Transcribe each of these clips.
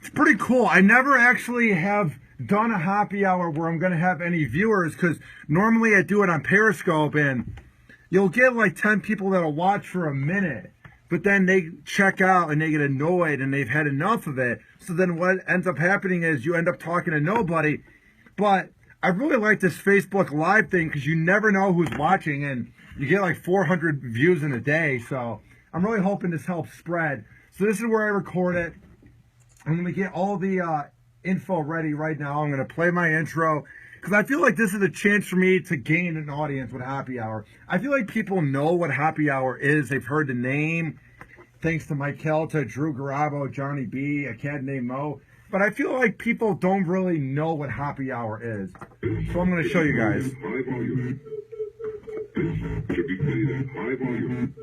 It's pretty cool. I never actually have done a happy hour where I'm going to have any viewers, because normally I do it on Periscope and you'll get like 10 people that'll watch for a minute, but then they check out and they get annoyed and they've had enough of it. So then what ends up happening is you end up talking to nobody. But I really like this Facebook Live thing because you never know who's watching, and you get like 400 views in a day. So I'm really hoping this helps spread. So this is where I record it. I'm going to get all the info ready right now. I'm going to play my intro because I feel like this is a chance for me to gain an audience with Happy Hour. I feel like people know what Happy Hour is. They've heard the name, thanks to Mike Kelta, Drew Garabo, Johnny B, a cat named Mo. But I feel like people don't really know what Happy Hour is. So I'm going to show you guys. High volume. This should be played at high volume.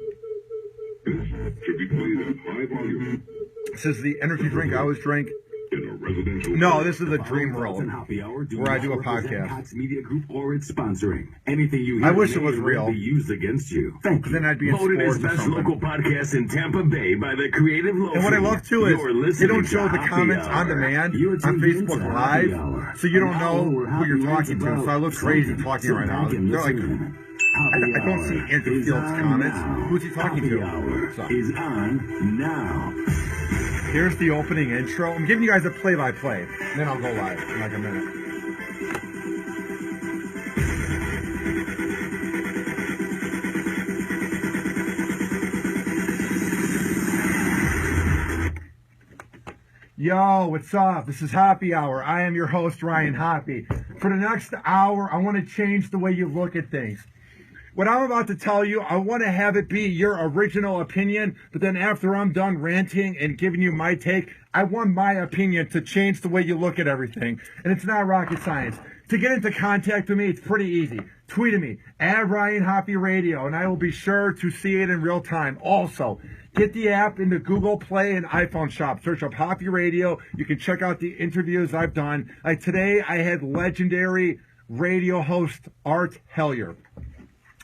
This should be played at high volume. This is the energy drink I always drink. In a residential No, this is a dream world Happy Hour where I do a podcast. Cox Media Group or its sponsoring. Anything you hear I wish it was real. Be used against you. Thank you. Then I'd be in Voted as sports or best something. local podcast in Tampa Bay by the Creative Local. And what I love too is they don't show the comments on demand on Facebook Live, so you don't know who you're talking to. So I look crazy talking right now. They're like, I don't see Andrew Field's comments. Who's he talking to? So, Is on now. here's the opening intro. I'm giving you guys a play-by-play. Then I'll go live in like a minute. Yo, what's up? This is Happy Hour. I am your host, Ryan Hoppe. For the next hour, I want to change the way you look at things. What I'm about to tell you, I want to have it be your original opinion, but then after I'm done ranting and giving you my take, I want my opinion to change the way you look at everything. And it's not rocket science. To get into contact with me, it's pretty easy. Tweet at me, @Ryan Hoppe Radio, and I will be sure to see it in real time. Also, get the app into Google Play and iPhone Shop. Search up Hoppe Radio. You can check out the interviews I've done. Like today, I had legendary radio host Art Hellier.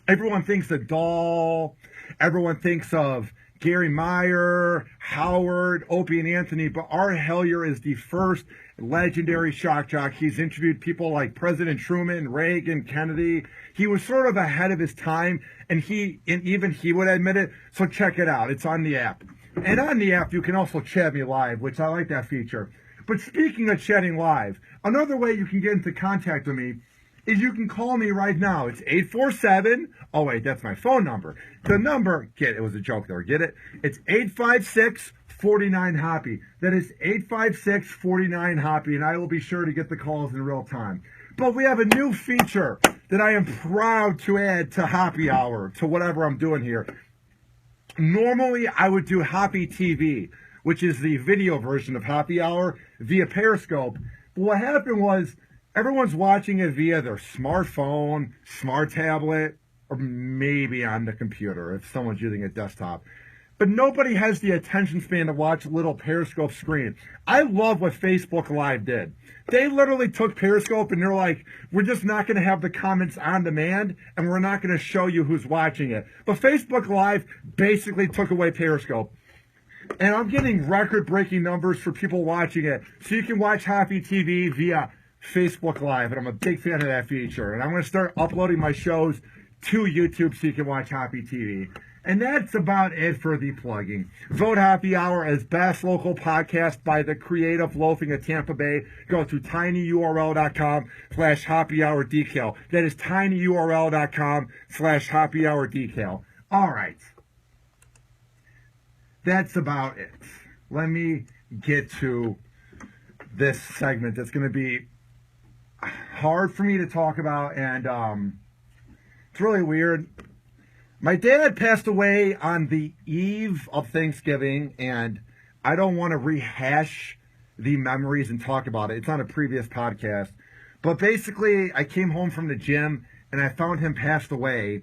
Everyone thinks of Doll. Everyone thinks of Gary Meyer, Howard, Opie, and Anthony. But Art Hellier is the first legendary shock jock. He's interviewed people like President Truman, Reagan, Kennedy. He was sort of ahead of his time, and even he would admit it. So check it out. It's on the app. And on the app, you can also chat me live, which I like that feature. But speaking of chatting live, another way you can get into contact with me is you can call me right now. It's 847. Oh, wait, that's my phone number. The number, it was a joke there, get it? It's 856-49-HOPPE. That is 856-49-HOPPE, and I will be sure to get the calls in real time. But we have a new feature that I am proud to add to Happy Hour, to whatever I'm doing here. Normally, I would do Hoppe TV, which is the video version of Happy Hour via Periscope. But what happened was, everyone's watching it via their smartphone, smart tablet, or maybe on the computer if someone's using a desktop. But nobody has the attention span to watch a little Periscope screen. I love what Facebook Live did. They literally took Periscope and they're like, we're just not going to have the comments on demand and we're not going to show you who's watching it. But Facebook Live basically took away Periscope. And I'm getting record-breaking numbers for people watching it. So you can watch Happy TV via Facebook Live, and I'm a big fan of that feature. And I'm going to start uploading my shows to YouTube so you can watch Happy TV. And that's about it for the plugging. Vote Happy Hour as best local podcast by the Creative Loafing of Tampa Bay. Go to tinyurl.com/Happy Hour Decal. That is tinyurl.com/Happy Hour Decal. All right. That's about it. Let me get to this segment that's going to be hard for me to talk about, and it's really weird. My dad passed away on the eve of Thanksgiving, and I don't want to rehash the memories and talk about it. It's on a previous podcast. But basically, I came home from the gym, and I found him passed away.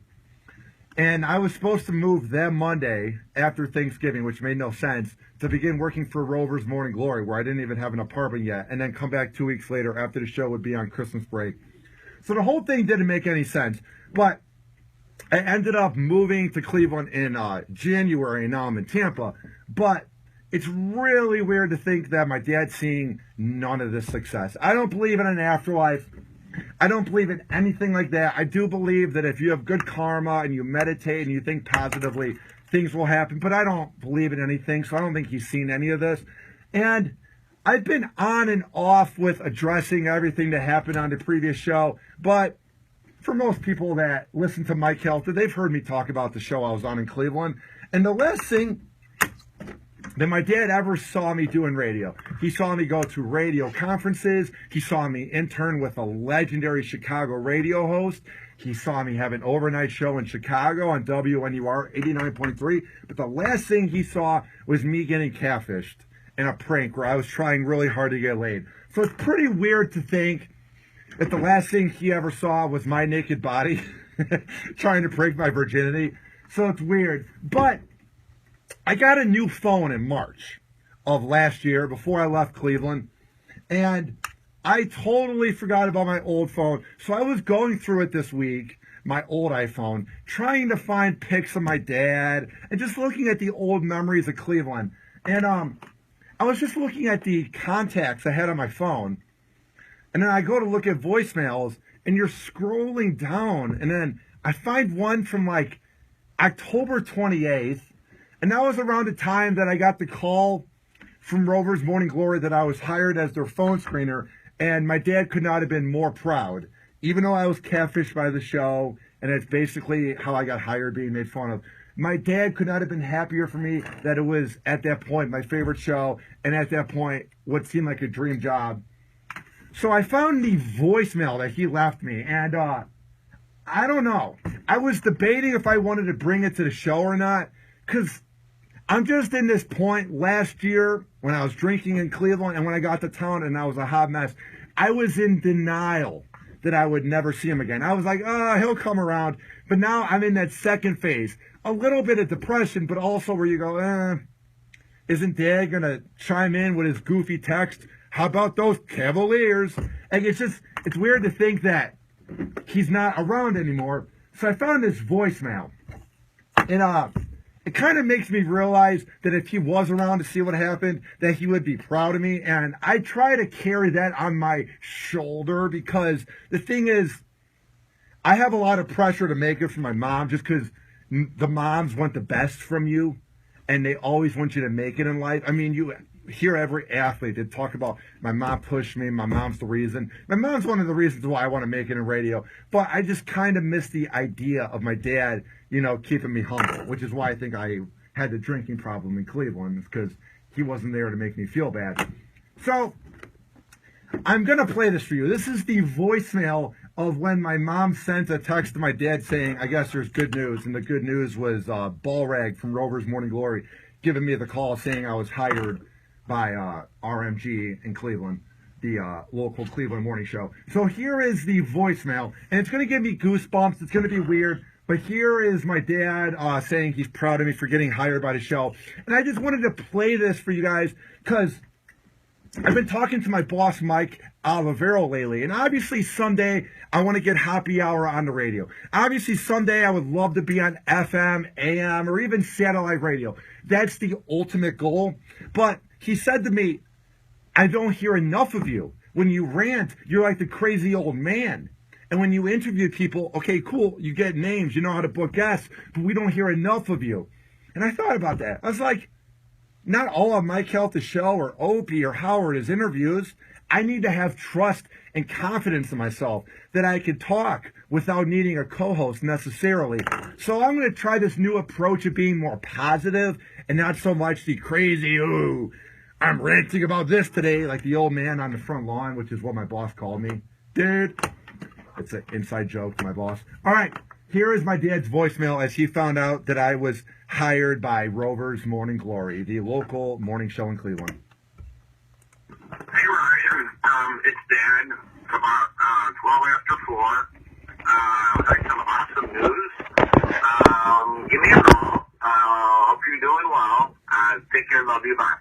And I was supposed to move that Monday after Thanksgiving, which made no sense, to begin working for Rover's Morning Glory, where I didn't even have an apartment yet, and then come back 2 weeks later after the show would be on Christmas break. So the whole thing didn't make any sense. But I ended up moving to Cleveland in January, and now I'm in Tampa. But it's really weird to think that my dad's seeing none of this success. I don't believe in an afterlife. I don't believe in anything like that. I do believe that if you have good karma and you meditate and you think positively, things will happen. But I don't believe in anything, so I don't think he's seen any of this. And I've been on and off with addressing everything that happened on the previous show. But for most people that listen to Mike Helter, they've heard me talk about the show I was on in Cleveland. And the last thing that my dad ever saw me do in radio, he saw me go to radio conferences. He saw me intern with a legendary Chicago radio host. He saw me have an overnight show in Chicago on WNUR 89.3. But the last thing he saw was me getting catfished in a prank where I was trying really hard to get laid. So it's pretty weird to think that the last thing he ever saw was my naked body trying to break my virginity. So it's weird. But I got a new phone in March of last year before I left Cleveland, and I totally forgot about my old phone. So I was going through it this week, my old iPhone, trying to find pics of my dad and just looking at the old memories of Cleveland. And I was just looking at the contacts I had on my phone, and then I go to look at voicemails, and you're scrolling down, and then I find one from like October 28th. And that was around the time that I got the call from Rover's Morning Glory that I was hired as their phone screener. And my dad could not have been more proud, even though I was catfished by the show. And it's basically how I got hired, being made fun of. My dad could not have been happier for me that it was, at that point, my favorite show. And at that point, what seemed like a dream job. So I found the voicemail that he left me. And I don't know. I was debating if I wanted to bring it to the show or not. Because I'm just in this point last year when I was drinking in Cleveland and when I got to town and I was a hot mess. I was in denial that I would never see him again. I was like, oh, he'll come around. But now I'm in that second phase. A little bit of depression, but also where you go, isn't Dad going to chime in with his goofy text? How about those Cavaliers? And it's weird to think that he's not around anymore. So I found this voicemail. And it kind of makes me realize that if he was around to see what happened, that he would be proud of me. And I try to carry that on my shoulder because the thing is, I have a lot of pressure to make it for my mom just because the moms want the best from you and they always want you to make it in life. I mean, you hear every athlete that talk about my mom pushed me, my mom's the reason. My mom's one of the reasons why I want to make it in radio. But I just kind of miss the idea of my dad, keeping me humble, which is why I think I had the drinking problem in Cleveland, because he wasn't there to make me feel bad. So I'm going to play this for you. This is the voicemail of when my mom sent a text to my dad saying, I guess there's good news. And the good news was Ballrag from Rover's Morning Glory giving me the call saying I was hired by RMG in Cleveland, the local Cleveland morning show. So here is the voicemail, and it's going to give me goosebumps. It's going to be weird, but here is my dad saying he's proud of me for getting hired by the show. And I just wanted to play this for you guys because I've been talking to my boss, Mike Olivero, lately, and obviously someday I want to get Hoppe Hour on the radio. Obviously someday I would love to be on FM, AM, or even satellite radio. That's the ultimate goal. But he said to me, I don't hear enough of you. When you rant, you're like the crazy old man. And when you interview people, okay, cool, you get names, you know how to book guests, but we don't hear enough of you. And I thought about that. I was like, not all of Mike Helter's show or Opie or Howard is interviews. I need to have trust and confidence in myself that I can talk without needing a co-host necessarily. So I'm going to try this new approach of being more positive and not so much the crazy, ooh, I'm ranting about this today, like the old man on the front lawn, which is what my boss called me. Dude, it's an inside joke to my boss. All right, here is my dad's voicemail as he found out that I was hired by Rover's Morning Glory, the local morning show in Cleveland. Hey Ryan, it's Dan from 12 after 4. I got some awesome news. Give me a call. Hope you're doing well. Take care, love you, bye.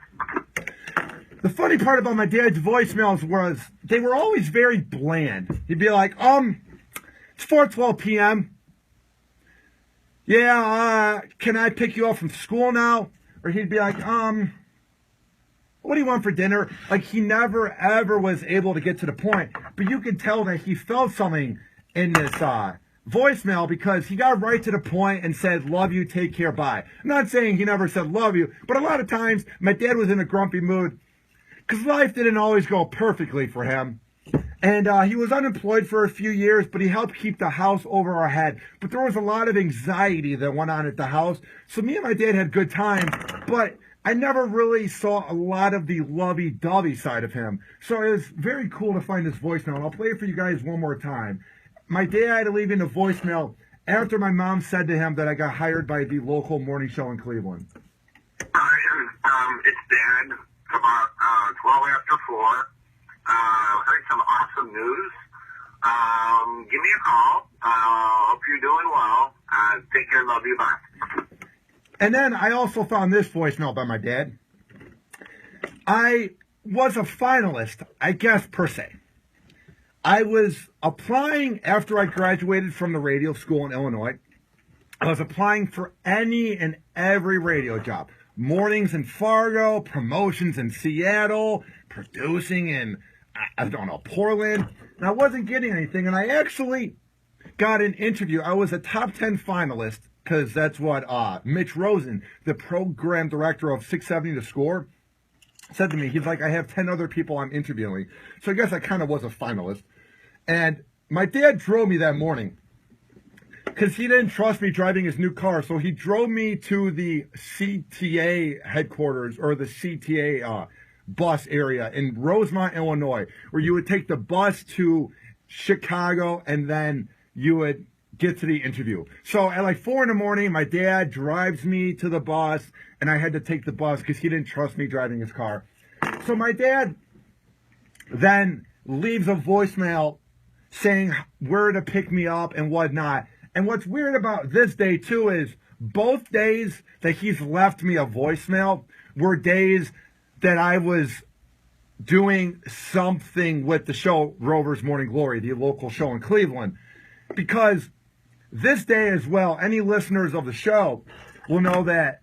The funny part about my dad's voicemails was they were always very bland. He'd be like, it's 4:12 p.m. Yeah, can I pick you up from school now? Or he'd be like, what do you want for dinner? Like, he never, ever was able to get to the point. But you could tell that he felt something in this voicemail, because he got right to the point and said, love you, take care, bye. I'm not saying he never said love you, but a lot of times my dad was in a grumpy mood because life didn't always go perfectly for him. And he was unemployed for a few years, but he helped keep the house over our head. But there was a lot of anxiety that went on at the house. So me and my dad had good times, but I never really saw a lot of the lovey-dovey side of him. So it was very cool to find this voicemail. And I'll play it for you guys one more time. My dad leaving the voicemail after my mom said to him that I got hired by the local morning show in Cleveland. It's Dad. It's about 12 after 4. Heard some awesome news. Give me a call. Hope you're doing well. Take care. Love you. Bye. And then I also found this voicemail by my dad. I was a finalist, I guess, per se. I was applying after I graduated from the radio school in Illinois. I was applying for any and every radio job. Mornings in Fargo, promotions in Seattle, producing in, I don't know, Portland. And I wasn't getting anything. And I actually got an interview. I was a top 10 finalist, because that's what Mitch Rosen, the program director of 670 The Score, said to me. He's like, I have 10 other people I'm interviewing. So I guess I kind of was a finalist. And my dad drove me that morning because he didn't trust me driving his new car. So he drove me to the CTA headquarters, or the CTA bus area in Rosemont, Illinois, where you would take the bus to Chicago and then you would get to the interview. So at like 4 in the morning, my dad drives me to the bus, and I had to take the bus because he didn't trust me driving his car. So my dad then leaves a voicemail saying where to pick me up and whatnot. And what's weird about this day too is both days that he's left me a voicemail were days that I was doing something with the show Rover's Morning Glory, the local show in Cleveland. Because this day as well, any listeners of the show will know that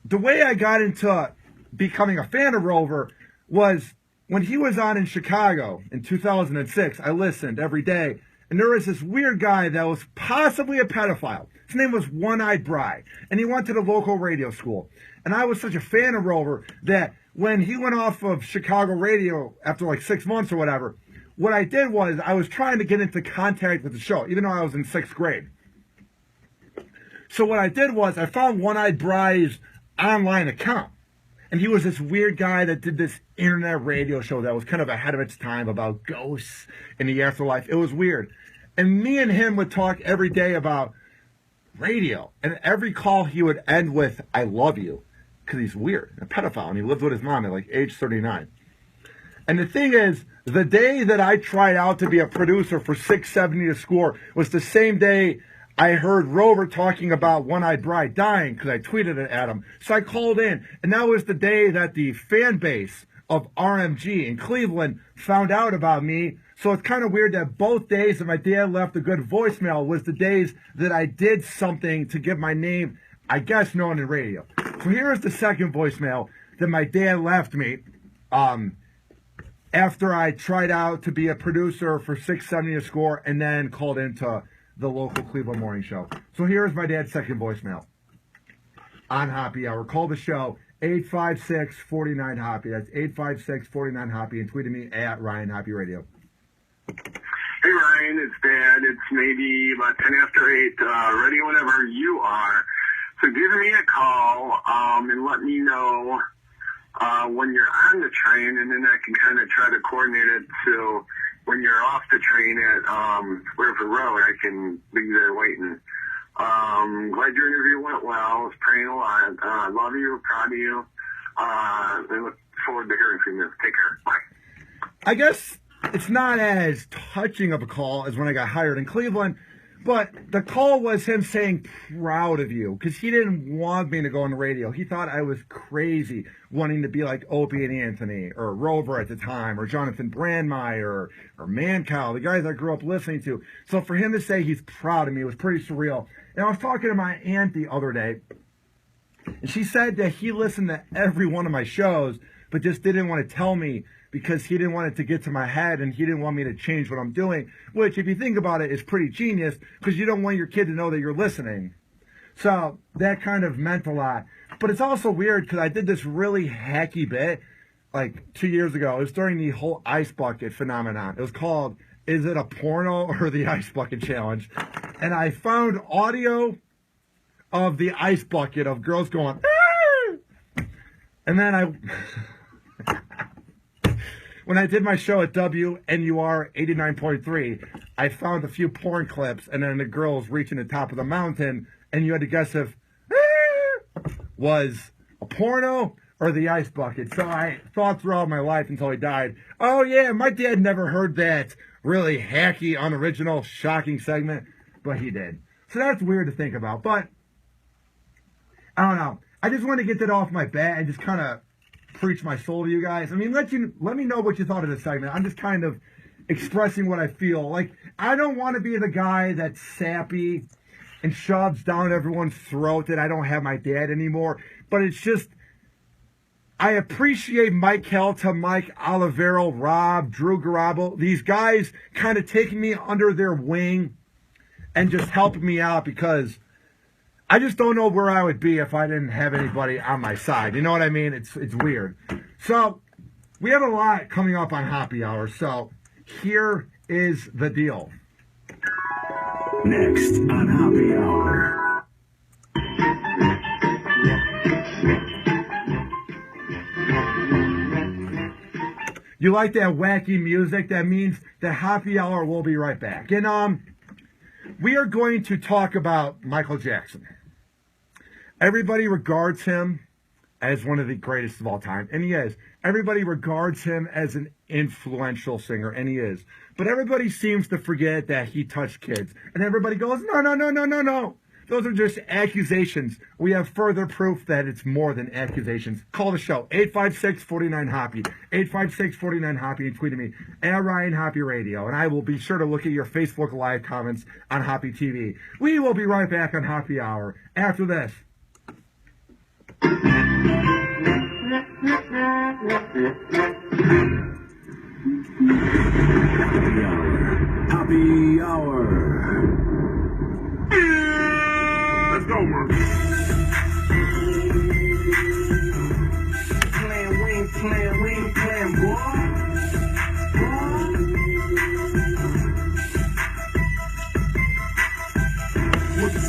the way I got into becoming a fan of Rover was when he was on in Chicago in 2006. I listened every day, and there was this weird guy that was possibly a pedophile. His name was One-Eyed Bry, and he went to the local radio school. And I was such a fan of Rover that when he went off of Chicago radio after like 6 months or whatever, what I did was I was trying to get into contact with the show, even though I was in 6th grade. So what I did was I found One-Eyed Bry's online account. And he was this weird guy that did this internet radio show that was kind of ahead of its time about ghosts in the afterlife. It was weird. And me and him would talk every day about radio. And every call he would end with, I love you. Because he's weird, a pedophile. And he lived with his mom at like age 39. And the thing is, the day that I tried out to be a producer for 670 The Score was the same day I heard Rover talking about One-Eyed Bry dying, because I tweeted it at him. So I called in, and that was the day that the fan base of RMG in Cleveland found out about me. So it's kind of weird that both days that my dad left a good voicemail was the days that I did something to get my name, I guess, known in radio. So here is the second voicemail that my dad left me after I tried out to be a producer for 670 The Score and then called into the local Cleveland morning show. So here's my dad's second voicemail on Hoppe Hour. Call the show 856-49-HOPPE. That's 856-49-HOPPE, and tweet at me at Ryan Hoppe Radio. Hey Ryan, it's Dad. It's maybe about 10 after 8. Ready whenever you are. So give me a call and let me know when you're on the train, and then I can kind of try to coordinate it so when you're off the train at River Road, I can be there waiting. Glad your interview went well. I was praying a lot. Love you, proud of you. I look forward to hearing from you. Take care. Bye. I guess it's not as touching of a call as when I got hired in Cleveland, but the call was him saying proud of you, because he didn't want me to go on the radio. He thought I was crazy wanting to be like Opie and Anthony or Rover at the time, or Jonathan Brandmeier or Mancow, the guys I grew up listening to. So for him to say he's proud of me was pretty surreal. And I was talking to my aunt the other day, And she said that he listened to every one of my shows, but just didn't want to tell me because he didn't want it to get to my head and he didn't want me to change what I'm doing, which, if you think about it, is pretty genius because you don't want your kid to know that you're listening. So that kind of meant a lot. But it's also weird because I did this really hacky bit like 2 years ago. It was during the whole ice bucket phenomenon. It was called, Is It a Porno or the Ice Bucket Challenge? And I found audio of the ice bucket of girls going, ah! And then when I did my show at WNUR 89.3, I found a few porn clips and then the girls reaching the top of the mountain, and you had to guess if was a porno or the ice bucket. So I thought throughout my life until he died, oh yeah, my dad never heard that really hacky, unoriginal, shocking segment, but he did. So that's weird to think about, but I don't know. I just wanted to get that off my bat and just kind of preach my soul to you guys. I mean, let me know what you thought of this segment. I'm just kind of expressing what I feel. Like, I don't want to be the guy that's sappy and shoves down everyone's throat that I don't have my dad anymore. But it's just, I appreciate Mike Calta, Mike Olivero, Rob, Drew Garabo, these guys kind of taking me under their wing and just helping me out, because I just don't know where I would be if I didn't have anybody on my side. You know what I mean? It's weird. So we have a lot coming up on Hoppe Hour. So here is the deal. Next on Hoppe Hour. You like that wacky music? That means the Hoppe Hour will be right back. And we are going to talk about Michael Jackson. Everybody regards him as one of the greatest of all time, and he is. Everybody regards him as an influential singer, and he is. But everybody seems to forget that he touched kids. And everybody goes, no, no, no, no, no, no. Those are just accusations. We have further proof that it's more than accusations. Call the show, 856-49-HOPPE, 856-49-HOPPE, and tweet at me, at Ryan Hoppe Radio. And I will be sure to look at your Facebook Live comments on Hoppe TV. We will be right back on Hoppe Hour after this. Hoppe Hour. Let's go, man. We ain't playing, What you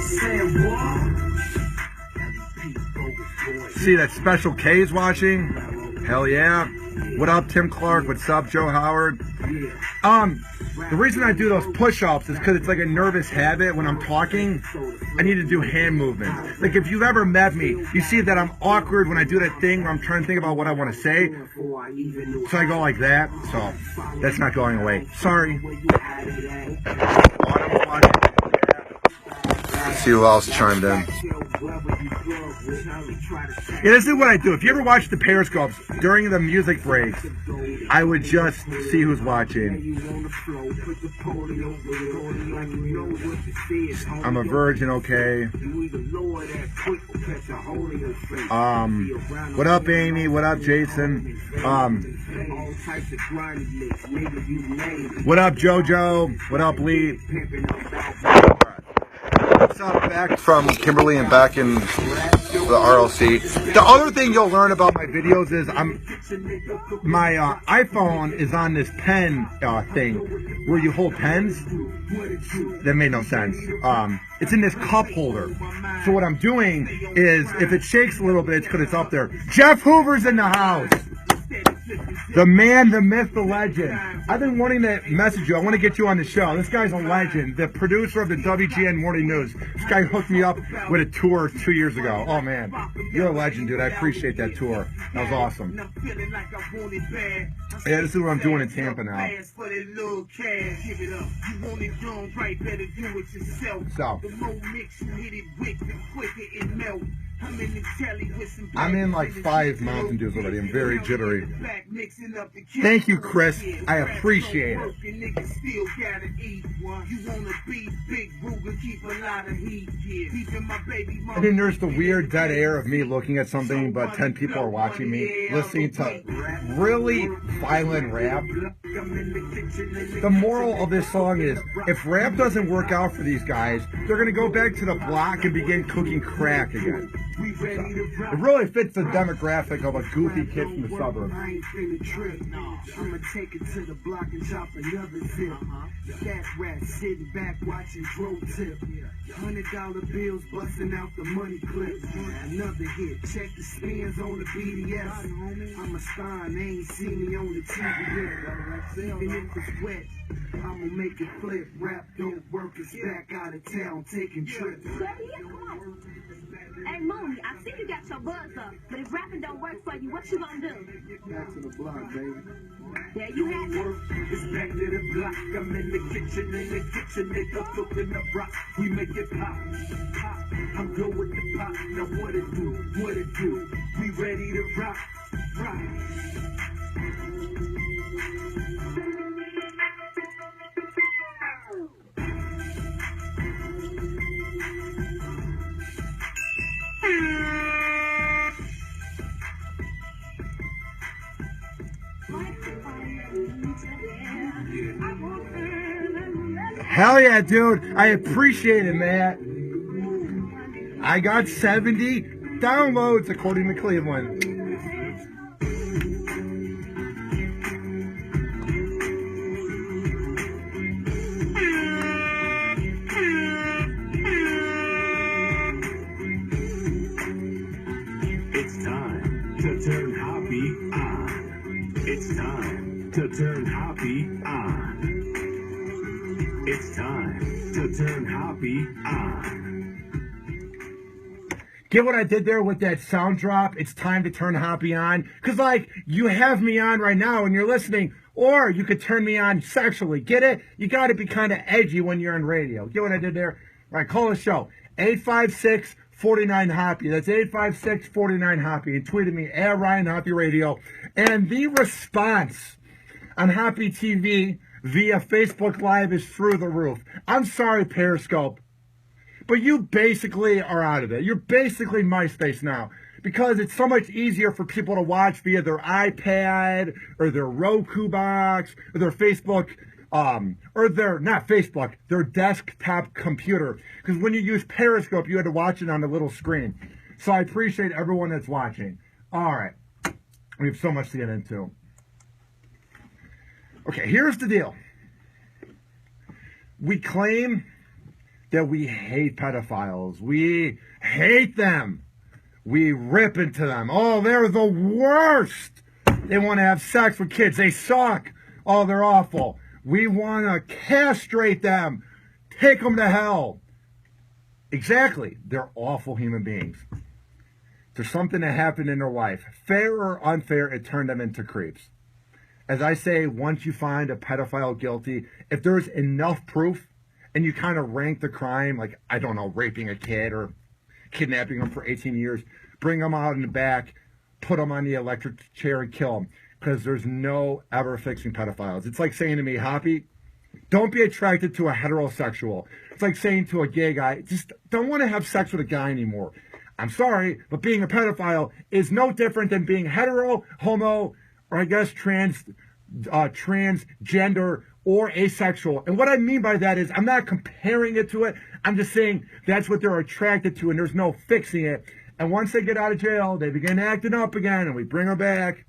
saying, boy? See that Special K's watching? Hell yeah. What up, Tim Clark? What's up, Joe Howard? The reason I do those push-ups is because it's like a nervous habit. When I'm talking, I need to do hand movements. Like, if you've ever met me, you see that I'm awkward when I do that thing where I'm trying to think about what I want to say. So I go like that. So that's not going away. Sorry. Let's see who else chimed in. Yeah, this is what I do. If you ever watch the Periscopes, during the music breaks, I would just see who's watching. I'm a virgin, okay. What up, Amy? What up, Jason? What up, JoJo? What up, Lee? What's up, back from Kimberly and back in the RLC. The other thing you'll learn about my videos is my iPhone is on this pen thing where you hold pens. That made no sense. It's in this cup holder. So what I'm doing is, if it shakes a little bit, it's because it's up there. Jeff Hoover's in the house. The man, the myth, the legend. I've been wanting to message you. I want to get you on the show. This guy's a legend. The producer of the WGN Morning News. This guy hooked me up with a tour 2 years ago. Oh, man. You're a legend, dude. I appreciate that tour. That was awesome. Yeah, this is what I'm doing in Tampa now. So. I'm in like 5 Mountain Dews already. I'm very jittery. Thank you, Chris. I appreciate it. I mean, there's the weird dead air of me looking at something, but 10 people are watching me, listening to really violent rap. The moral of this song is, if rap doesn't work out for these guys, they're going to go back to the block and begin cooking crack again. So, it really fits the demographic of a goofy kid from the suburbs. I'ma take it to the block and chop another tip. Fat rat sitting back watching Dro tip. $100 bills busting out the money clip. Another hit, check the spins on the BDS. I'm a star and they ain't seen me on the TV yet. Even if it's wet, I'ma make it flip. Rap don't work, it's back out of town taking trips. Hey, Mooney, I see you got your buzz up, but if rapping don't work for you, what you gonna do? Back to the block, baby. There you have it. It's back to the block. I'm in the kitchen, nigga cooking up rock. We make it pop, pop. I'm good with the pop. Now what it do? We ready to rock, rock. Hell yeah, dude. I appreciate it, Matt. I got 70 downloads according to Cleveland. It's time to turn Hoppe on. It's time to turn Hoppe on. It's time to turn Hoppe on. Get what I did there with that sound drop? It's time to turn Hoppe on. Because, like, you have me on right now and you're listening, or you could turn me on sexually. Get it? You got to be kind of edgy when you're on radio. Get what I did there? All right, call the show. 856-49-HOPPE. That's 856-49-HOPPE. And tweeted me at Ryan Hoppe Radio. And the response on Hoppe TV via Facebook Live is through the roof. I'm sorry, Periscope, but you basically are out of it. You're basically MySpace now, because it's so much easier for people to watch via their iPad or their Roku box or their Facebook, or their, not Facebook, their desktop computer. Because when you use Periscope, you had to watch it on the little screen. So I appreciate everyone that's watching. All right. We have so much to get into. Okay, here's the deal. We claim that we hate pedophiles. We hate them. We rip into them. Oh, they're the worst. They want to have sex with kids. They suck. Oh, they're awful. We want to castrate them. Take them to hell. Exactly. They're awful human beings. There's something that happened in their life. Fair or unfair, it turned them into creeps. As I say, once you find a pedophile guilty, if there's enough proof and you kind of rank the crime, like, I don't know, raping a kid or kidnapping them for 18 years, bring them out in the back, put them on the electric chair and kill them, because there's no ever fixing pedophiles. It's like saying to me, Hoppe, don't be attracted to a heterosexual. It's like saying to a gay guy, just don't want to have sex with a guy anymore. I'm sorry, but being a pedophile is no different than being hetero, homo, or I guess transgender or asexual. And what I mean by that is I'm not comparing it to it. I'm just saying that's what they're attracted to, and there's no fixing it. And once they get out of jail, they begin acting up again, and we bring them back.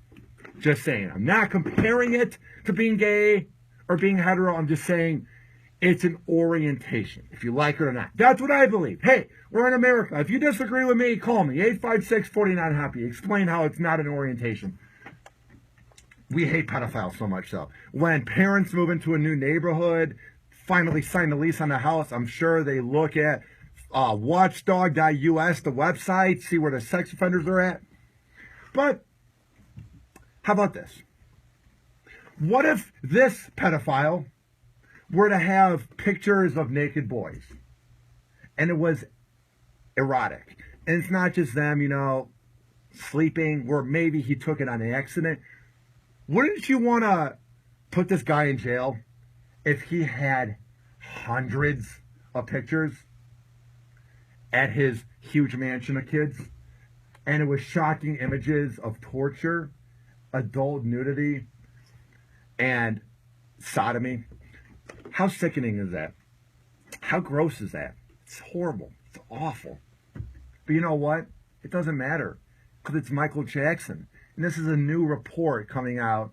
Just saying. I'm not comparing it to being gay or being hetero. I'm just saying it's an orientation, if you like it or not. That's what I believe. Hey, we're in America. If you disagree with me, call me. 856-49-HOPPE. Explain how it's not an orientation. We hate pedophiles so much so. When parents move into a new neighborhood, finally sign the lease on the house, I'm sure they look at watchdog.us, the website, see where the sex offenders are at. But how about this? What if this pedophile were to have pictures of naked boys and it was erotic And it's not just them, you know, sleeping, or maybe he took it on accident. Wouldn't you want to put this guy in jail if he had hundreds of pictures at his huge mansion of kids, and it was shocking images of torture, adult nudity, and sodomy? How sickening is that? How gross is that? It's horrible. It's awful. But you know what? It doesn't matter, because it's Michael Jackson. And this is a new report coming out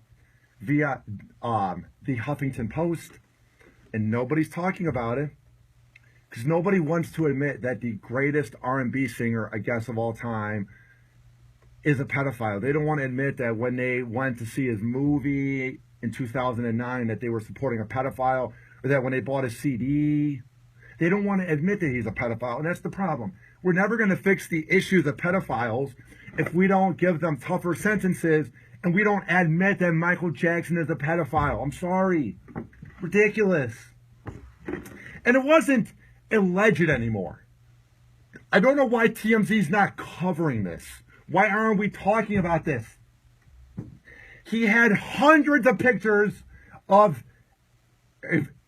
via the Huffington Post, and nobody's talking about it, because nobody wants to admit that the greatest R&B singer, I guess, of all time is a pedophile. They don't want to admit that when they went to see his movie in 2009 that they were supporting a pedophile, or that when they bought a CD, they don't want to admit that he's a pedophile. And that's the problem. We're never going to fix the issues of pedophiles if we don't give them tougher sentences and we don't admit that Michael Jackson is a pedophile. I'm sorry. Ridiculous. And it wasn't alleged anymore. I don't know why TMZ's not covering this. Why aren't we talking about this? He had hundreds of pictures of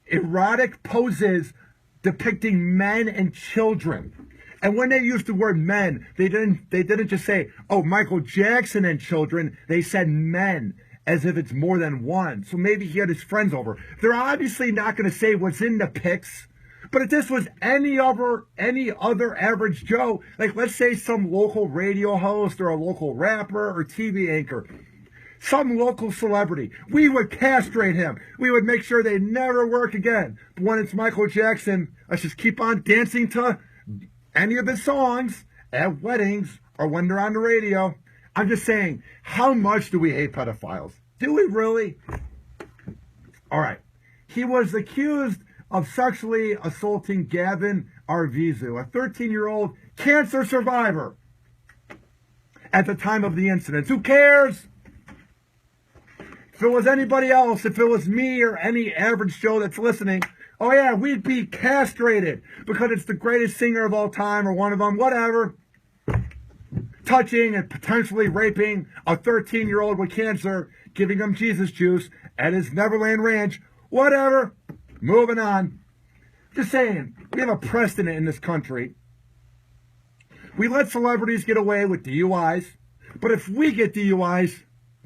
erotic poses depicting men and children. And when they used the word men, they didn't just say, oh, Michael Jackson and children. They said men, as if it's more than one. So maybe he had his friends over. They're obviously not going to say what's in the pics. But if this was any other average Joe, like let's say some local radio host or a local rapper or TV anchor, some local celebrity, we would castrate him. We would make sure they never work again. But when it's Michael Jackson, let's just keep on dancing to any of his songs at weddings or when they're on the radio. I'm just saying, how much do we hate pedophiles? Do we really? All right. He was accused of sexually assaulting Gavin Arvizu, a 13-year-old cancer survivor, at the time of the incident. Who cares? If it was anybody else, if it was me or any average Joe that's listening, oh yeah, we'd be castrated because it's the greatest singer of all time or one of them, whatever. Touching and potentially raping a 13-year-old with cancer, giving him Jesus juice at his Neverland Ranch, whatever. Moving on. Just saying, we have a precedent in this country. We let celebrities get away with DUIs, but if we get DUIs,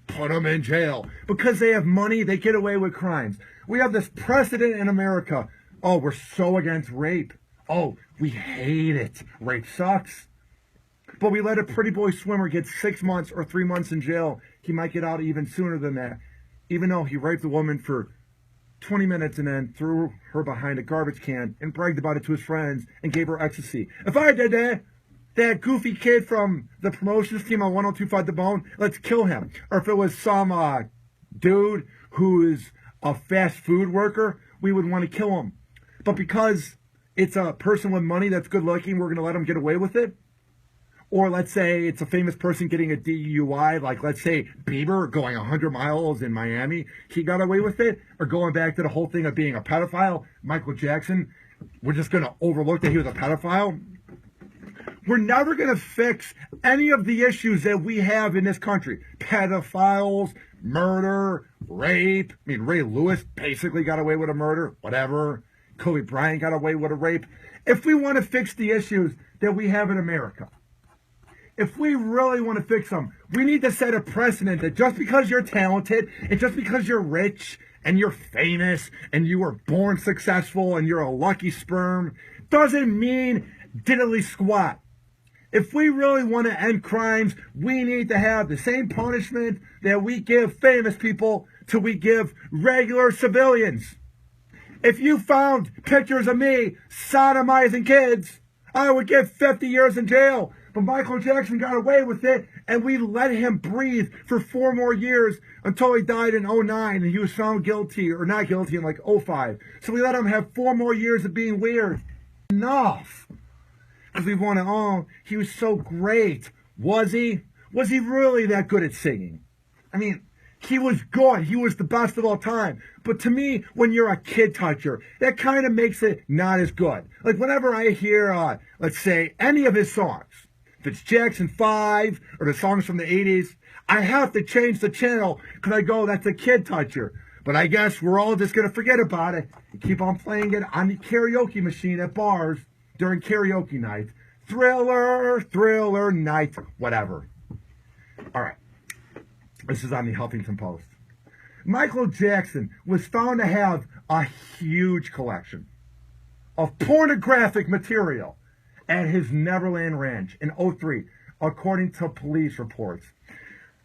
put them in jail. Because they have money, they get away with crimes. We have this precedent in America. Oh, we're so against rape. Oh, we hate it. Rape sucks. But we let a pretty boy swimmer get 6 months or 3 months in jail. He might get out even sooner than that, even though he raped a woman for 20 minutes and then threw her behind a garbage can and bragged about it to his friends and gave her ecstasy. If I did that goofy kid from the promotions team on 102.5 The Bone, let's kill him. Or if it was some dude who is a fast food worker, we would want to kill him. But because it's a person with money that's good looking, we're going to let him get away with it? Or let's say it's a famous person getting a DUI, like let's say Bieber going 100 miles in Miami, he got away with it? Or going back to the whole thing of being a pedophile, Michael Jackson, we're just going to overlook that he was a pedophile? We're never going to fix any of the issues that we have in this country. Pedophiles, murder, rape. I mean, Ray Lewis basically got away with a murder, whatever. Kobe Bryant got away with a rape. If we want to fix the issues that we have in America, if we really want to fix them, we need to set a precedent that just because you're talented and just because you're rich and you're famous and you were born successful and you're a lucky sperm doesn't mean diddly squat. If we really want to end crimes, we need to have the same punishment that we give famous people to we give regular civilians. If you found pictures of me sodomizing kids, I would get 50 years in jail. But Michael Jackson got away with it, and we let him breathe for 4 more years until he died in 2009, and he was found guilty, or not guilty, in like 2005. So we let him have 4 more years of being weird. Enough. Because we want to, oh, he was so great. Was he? Was he really that good at singing? I mean, he was good. He was the best of all time. But to me, when you're a kid toucher, that kind of makes it not as good. Like whenever I hear, let's say, any of his songs, if it's Jackson 5 or the songs from the 80s, I have to change the channel because I go, that's a kid toucher. But I guess we're all just going to forget about it and keep on playing it on the karaoke machine at bars during karaoke night. Thriller, Thriller night, whatever. All right. This is on the Huffington Post. Michael Jackson was found to have a huge collection of pornographic material at his Neverland Ranch in '03, according to police reports.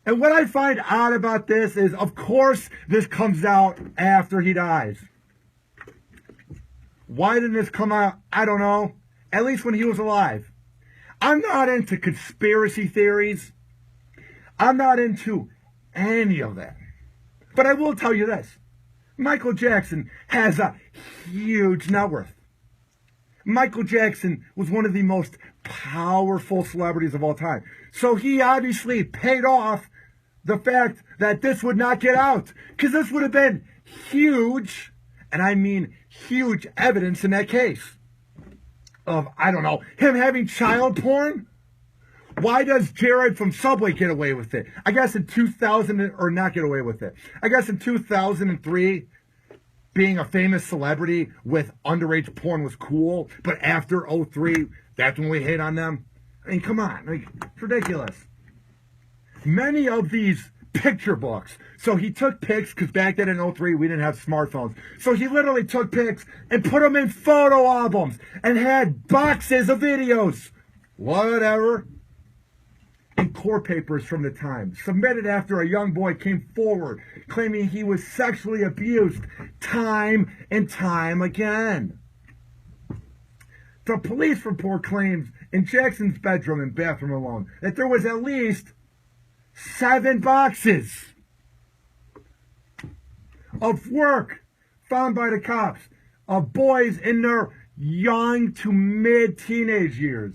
And what I find odd about this is, of course, this comes out after he dies. Why didn't this come out? I don't know. At least when he was alive. I'm not into conspiracy theories. I'm not into any of that. But I will tell you this. Michael Jackson has a huge net worth. Michael Jackson was one of the most powerful celebrities of all time. So he obviously paid off the fact that this would not get out. Because this would have been huge, and I mean huge evidence in that case. Of, I don't know, him having child porn? Why does Jared from Subway get away with it? I guess in 2000, or not get away with it. I guess in 2003, being a famous celebrity with underage porn was cool. But after '03, that's when we hate on them. I mean, come on. Like, it's ridiculous. Many of these picture books. So he took pics, because back then in '03, we didn't have smartphones. So he literally took pics and put them in photo albums and had boxes of videos. Whatever. And court papers from the time, submitted after a young boy came forward claiming he was sexually abused time and time again. The police report claims in Jackson's bedroom and bathroom alone that there was at least 7 boxes of work found by the cops of boys in their young to mid-teenage years.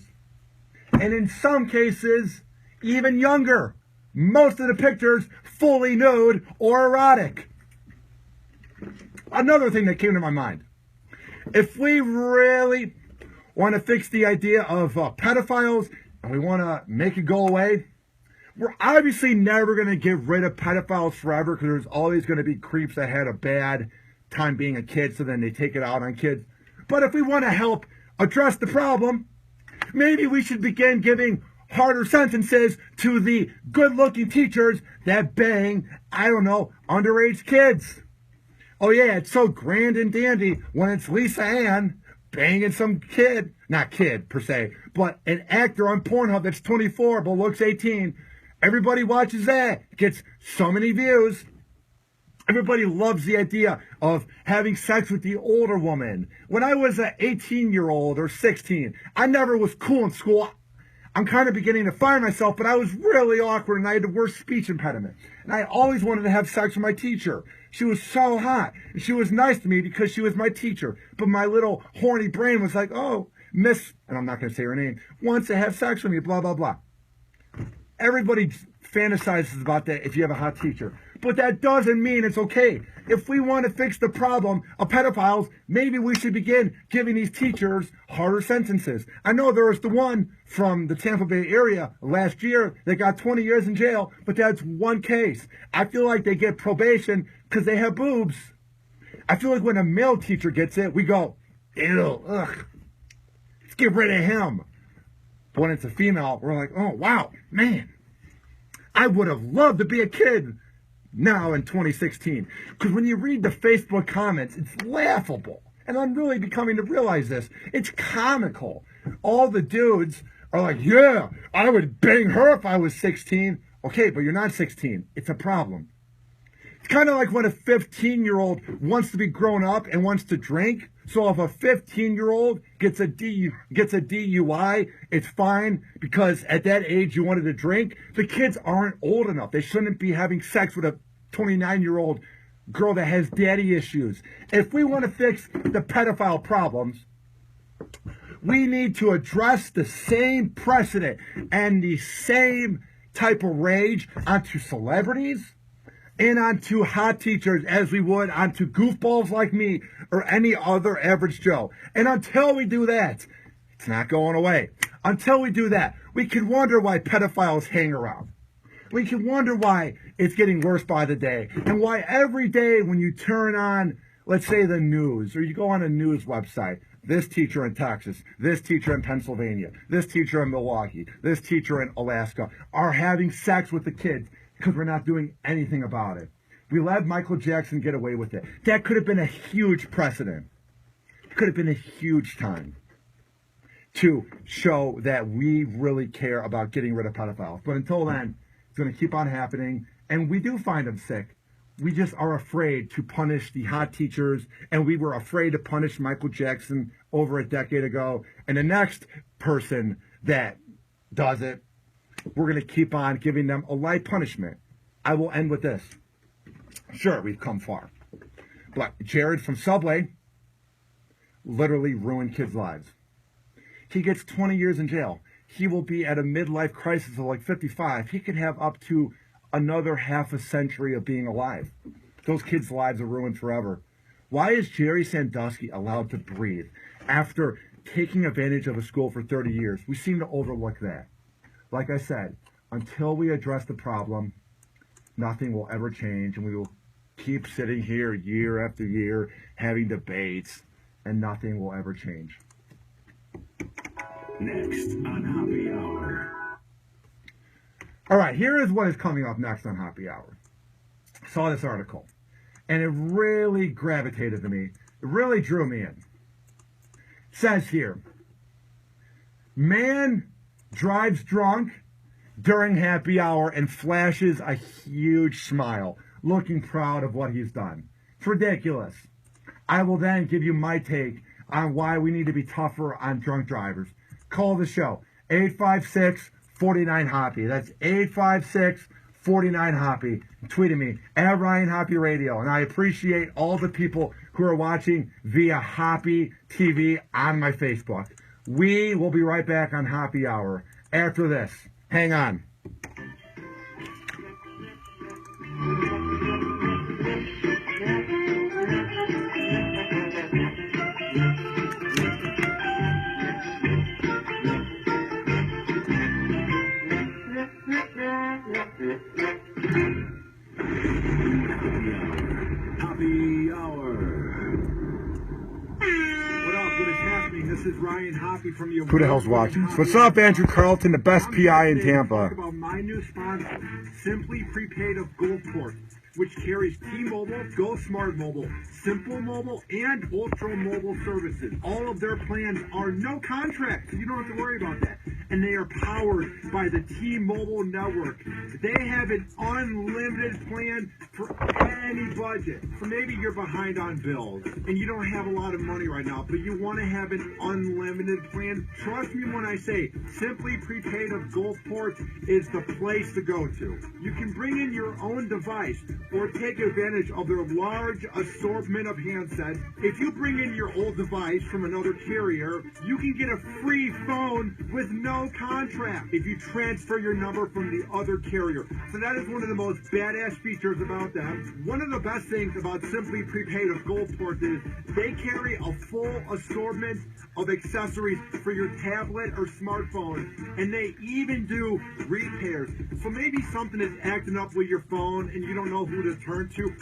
And in some cases, even younger. Most of the pictures fully nude or erotic. Another thing that came to my mind. If we really want to fix the idea of pedophiles and we want to make it go away, we're obviously never going to get rid of pedophiles forever because there's always going to be creeps that had a bad time being a kid, so then they take it out on kids. But if we want to help address the problem, maybe we should begin giving harder sentences to the good-looking teachers that bang, I don't know, underage kids. Oh yeah, it's so grand and dandy when it's Lisa Ann banging some kid, not kid per se, but an actor on Pornhub that's 24 but looks 18. Everybody watches that, gets so many views. Everybody loves the idea of having sex with the older woman. When I was an 18-year-old or 16, I never was cool in school. I'm kind of beginning to find myself, but I was really awkward and I had the worst speech impediment. And I always wanted to have sex with my teacher. She was so hot. And she was nice to me because she was my teacher. But my little horny brain was like, oh, Miss, and I'm not going to say her name, wants to have sex with me, blah, blah, blah. Everybody fantasizes about that if you have a hot teacher. But that doesn't mean it's okay. If we want to fix the problem of pedophiles, maybe we should begin giving these teachers harder sentences. I know there was the one from the Tampa Bay area last year that got 20 years in jail, but that's one case. I feel like they get probation because they have boobs. I feel like when a male teacher gets it, we go, ew, ugh, let's get rid of him. But when it's a female, we're like, oh, wow, man, I would have loved to be a kid now in 2016. Because when you read the Facebook comments, it's laughable. And I'm really becoming to realize this. It's comical. All the dudes are like, yeah, I would bang her if I was 16. Okay, but you're not 16. It's a problem. It's kind of like when a 15-year-old wants to be grown up and wants to drink. So if a 15-year-old gets a DUI, it's fine because at that age you wanted to drink. The kids aren't old enough. They shouldn't be having sex with a 29-year-old girl that has daddy issues. If we want to fix the pedophile problems, we need to address the same precedent and the same type of rage onto celebrities and onto hot teachers as we would onto goofballs like me or any other average Joe. And until we do that, it's not going away. Until we do that, we can wonder why pedophiles hang around. We can wonder why it's getting worse by the day, and why every day when you turn on, let's say, the news, or you go on a news website, this teacher in Texas, this teacher in Pennsylvania, this teacher in Milwaukee, this teacher in Alaska are having sex with the kids because we're not doing anything about it. We let Michael Jackson get away with it. That could have been a huge precedent. It could have been a huge time to show that we really care about getting rid of pedophiles. But until then, it's going to keep on happening, and we do find them sick. We just are afraid to punish the hot teachers, and we were afraid to punish Michael Jackson over a decade ago. And the next person that does it, we're going to keep on giving them a light punishment. I will end with this. Sure, we've come far. But Jared from Subway literally ruined kids' lives. He gets 20 years in jail. He will be at a midlife crisis of like 55. He could have up to another half a century of being alive. Those kids' lives are ruined forever. Why is Jerry Sandusky allowed to breathe after taking advantage of a school for 30 years? We seem to overlook that. Like I said, until we address the problem, nothing will ever change, and we will keep sitting here year after year having debates, and nothing will ever change. Next on Hoppe Hour. All right, here is what is coming up next on Hoppe Hour. I saw this article, and it really gravitated to me. It really drew me in. It says here, man drives drunk during happy hour and flashes a huge smile, looking proud of what he's done. It's ridiculous. I will then give you my take on why we need to be tougher on drunk drivers. Call the show, 856-49-HOPPE. That's 856-49-HOPPE. Tweet at me, at Ryan Hoppe Radio. And I appreciate all the people who are watching via Hoppe TV on my Facebook. We will be right back on Hoppe Hour after this. Hang on. Hoppe Hour. What up? What is happening? This is Ryan Hoppe from your... Who the hell's watching? What's up, Andrew Carlton, the best PI in Tampa? Talk about my new sponsor, Simply Prepaid of Gulfport, which carries T-Mobile, Go Smart Mobile, Simple Mobile, and Ultra Mobile services. All of their plans are no contract, so you don't have to worry about that. And they are powered by the T-Mobile network. They have an unlimited plan for any budget. So maybe you're behind on bills and you don't have a lot of money right now, but you want to have an unlimited plan. Trust me when I say Simply Prepaid of Gulfport is the place to go to. You can bring in your own device or take advantage of their large assortment of handsets. If you bring in your old device from another carrier, you can get a free phone with no contract if you transfer your number from the other carrier. So that is one of the most badass features about them. One of the best things about Simply Prepaid of Gulfport is they carry a full assortment of accessories for your tablet or smartphone, and they even do repairs. So maybe something is acting up with your phone and you don't know who to turn to.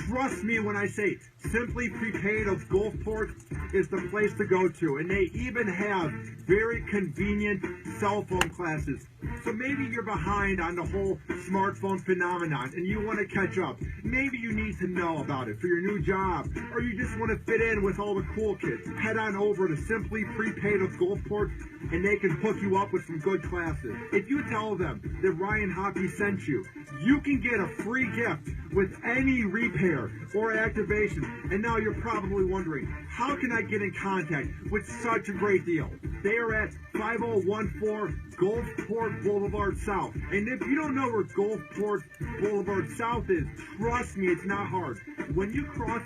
Trust me when I say Simply Prepaid of Gulfport is the place to go to, and they even have very convenient cell phone classes. So maybe you're behind on the whole smartphone phenomenon and you want to catch up. Maybe you need to know about it for your new job, or you just want to fit in with all the cool kids. Head on over to Simply Prepaid of Gulfport and they can hook you up with some good classes. If you tell them that Ryan Hoppe sent you, you can get a free gift with any repair or activation. And now you're probably wondering, how can I get in contact with such a great deal? They are at 5014 Gulfport Boulevard South. And if you don't know where Gulfport Boulevard South is, trust me, it's not hard. When you cross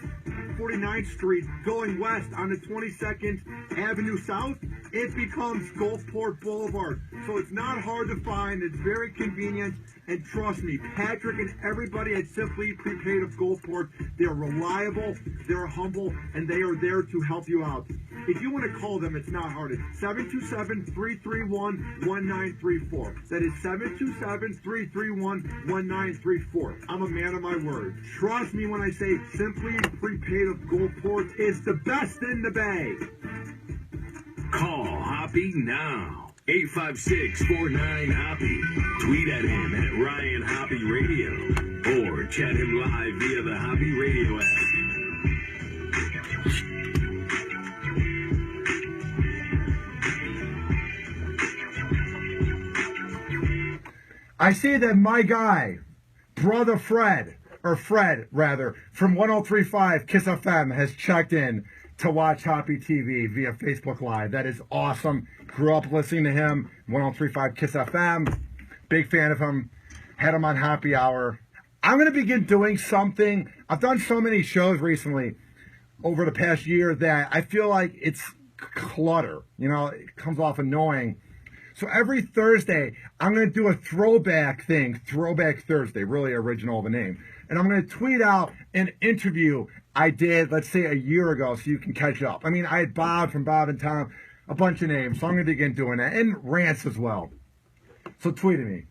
49th Street going west on the 22nd Avenue South, it becomes Gulfport Boulevard. So it's not hard to find, it's very convenient, and trust me, Patrick and everybody at Simply Prepaid of Gulfport, they're reliable, they're humble, and they are there to help you out. If you want to call them, it's not hard. It's 727-331-1934. That is 727-331-1934. I'm a man of my word. Trust me when I say Simply Prepaid of Gulfport is the best in the Bay. Call Hoppy now. 856-49-HOPPY. Tweet at him at Ryan Hoppy Radio. Or chat him live via the Hoppy Radio app. I see that my guy, Brother Fred, or Fred rather, from 103.5 Kiss FM has checked in to watch Hoppy TV via Facebook Live. That is awesome. Grew up listening to him, 103.5 Kiss FM. Big fan of him. Had him on Hoppe Hour. I'm going to begin doing something. I've done so many shows recently over the past year that I feel like it's clutter. You know, it comes off annoying. So every Thursday, I'm going to do a throwback thing, Throwback Thursday, really original of a name. And I'm going to tweet out an interview I did, let's say, a year ago so you can catch up. I mean, I had Bob from Bob and Tom, a bunch of names, so I'm going to begin doing that. And rants as well. So tweet at me.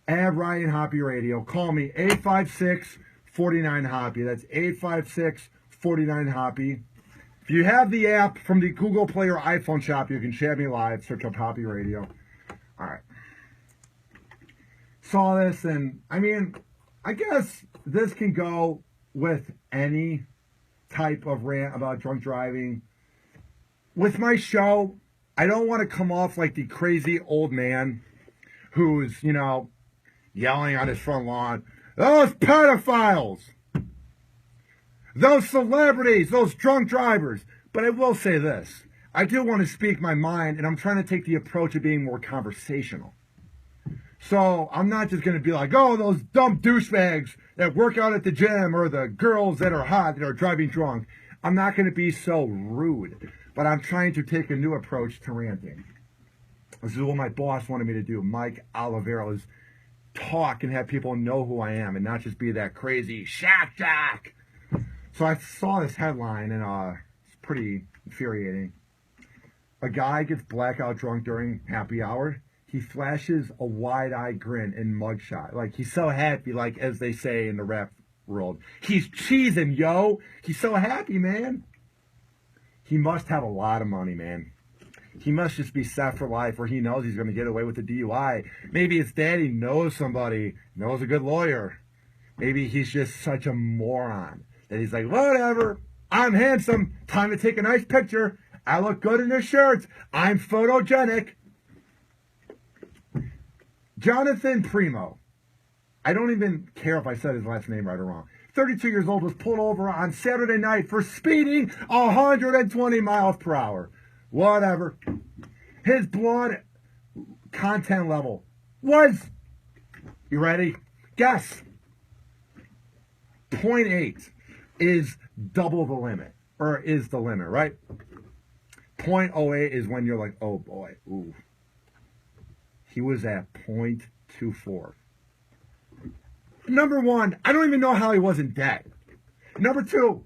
Add Ryan Hoppy Radio. Call me, 856-49-HOPPY. That's 856-49-HOPPY. If you have the app from the Google Play or iPhone shop, you can chat me live. Search up Hoppy Radio. All right. Saw this, and I mean, I guess this can go with any type of rant about drunk driving. With my show, I don't want to come off like the crazy old man who's, you know, yelling on his front lawn, those pedophiles, those celebrities, those drunk drivers. But I will say this. I do want to speak my mind, and I'm trying to take the approach of being more conversational. So I'm not just going to be like, oh, those dumb douchebags that work out at the gym or the girls that are hot that are driving drunk. I'm not going to be so rude, but I'm trying to take a new approach to ranting. This is what my boss wanted me to do. Mike Oliveira is talk and have people know who I am and not just be that crazy shack jack. So I saw this headline, and it's pretty infuriating. A guy gets blackout drunk during happy hour. He flashes a wide-eyed grin in mugshot. Like, he's so happy, like, as they say in the rap world. He's cheesing, yo. He's so happy, man. He must have a lot of money, man. He must just be set for life, or he knows he's going to get away with the DUI. Maybe his daddy knows somebody, knows a good lawyer. Maybe he's just such a moron that he's like, whatever, I'm handsome. Time to take a nice picture. I look good in this shirt. I'm photogenic. Jonathan Primo. I don't even care if I said his last name right or wrong. 32 years old, was pulled over on Saturday night for speeding 120 miles per hour. Whatever. His blood content level was, you ready? Guess. 0.8 is double the limit, or is the limit, right? 0.08 is when you're like, oh boy, ooh. He was at 0.24. Number one, I don't even know how he wasn't dead. Number two,